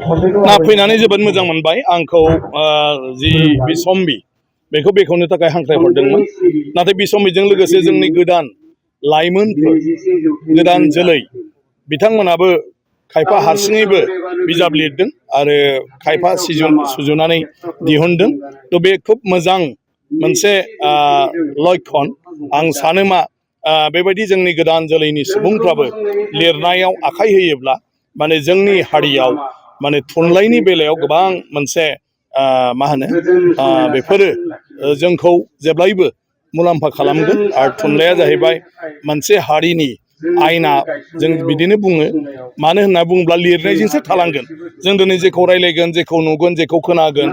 ना फैनानै जोबोद मोजां मोनबाय आंखौ जि बिसम्बि बेखौ बेखेवनो थाखाय हांख्रायहरदोंमोन नाथाय बिसम्बिजों लोगोसे जोंनि गोदान लाइमोनफोर गोदान जोलै बिथांमोनाबो खायफा हारसिङैबो बिजाब लिरदों आरो खायफा सुजुनानै दिहुनदों थ' बे खोब मोजां मोनसे लक्षन आं सानो मा बेबायदि जोंनि गोदान जोलैनि सुबुंफ्राबो लिरनायाव आखाइ होयोब्ला माने जोंनि हारियाव माने थुनलाइनि बेलायाव गोबां मोनसे मा होनो बेफोरो जोंखौ जेब्लायबो मुलाम्फा खालामगोन आरो थुनलाइया जाहैबाय मोनसे हारिनि आयना जों बिदिनो बुङो मानो होनना बुङोब्ला लिरनायजोंसो थालांगोन जों दिनै जेखौ रायलायगोन जेखौ नुगोन जेखौ खोनागोन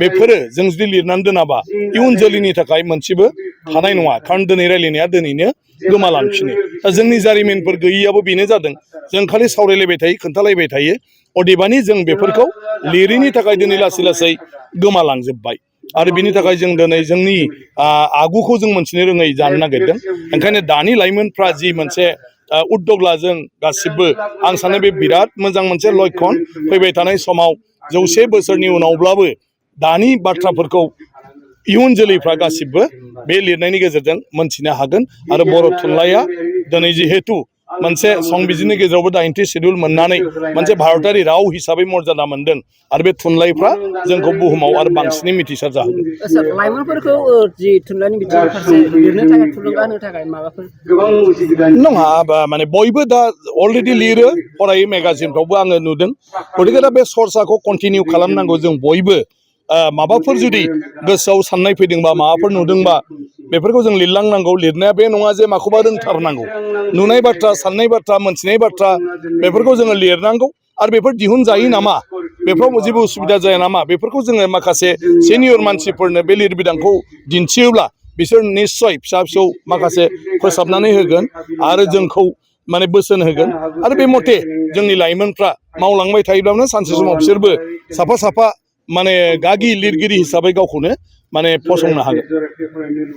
बेफोरो जों जुदि लिरनानै दोनाबा इयुन जोलैनि थाखाय मोनसेबो थानाय नङा खारन दिनै रायलायनाया दिनैनो गोमालांफिनो दा जोंनि जारिमिनफोर गैयैयाबो बेनो जादों जों खालि सावरायलायबाय थायो खोन्थालायबाय थायो अदेबानि जों बेफोरखौ लिरैनि थाखाय दिनै लासै लासै गोमालांजोब्बाय आरो बिनि थाखाय जों दिनै जोंनि आगुखौ जों मोनथिनो रोङै जानो नागिरदों ओंखायनो दानि लाइमोनफ्रा जि मोनसे उद्दग लाजों गासिबो आं सानो बे बिराद मोजां मोनसे लक्षन फैबाय थानाय समाव 100 बोसोरनि उनावब्लाबो दानि बाथ्राफोरखौ इयुन जोलैफ्रा गासिबो बे लिरनायनि गेजेरजों मोनथिनो हागोन आरो बर' थुनलाइया दिनै जिहेतु मोनसे संबिजिरनि गेजेरावबो 80 सिडिउल मोननानै मोनसे भारतारि राव हिसाबै मर्यादा मोनदों आरो बे थुनलाइफ्रा जोंखौ बुहुमाव आरो बांसिनै मिथिसार जाहोगोन लाइमोनफोरखौ जि थुनलाइनि बिथिंनि फारसे लिरनो थाखाय थुलुंगा होनो थाखाय माबाफोर नङा माने बयबो दा अलरेडि लिरो फरायो मेगाजिनफ्रावबो आङो नुदों गतिके दा बे सर्साखौ कन्टिनिउ खालामनांगौ जों बयबो माबाफोर जुदि गोसोआव साननाय फैदोंबा माबाफोर नुदोंबा बेफोरखौ जों लिरलांनांगौ लिरनाया बे नङा जे माखौबा रोंथारनांगौ नुनाय बाथ्रा साननाय बाथ्रा मोनथिनाय बाथ्रा बेफोरखौ जोङो लिरनांगौ आरो बेफोर दिहुनजायो नामा बेफोराव जेबो उसुबिदा जाया नामा बेफोरखौ जोङो माखासे सिनियर मानसिफोरनो बे लिरबिदांखौ दिन्थियोब्ला बिसोर निस्सय फिसा फिसौ माखासे फोसाबनानै होगोन आरो जोंखौ माने बोसोन होगोन आरो बे मथे जोंनि लाइमोनफ्रा मावलांबाय थायोब्लानो सानसे समाव बिसोरबो साफा साफा माने गागि लिरगिरि हिसाबै गावखौनो माने फसंनो हागोन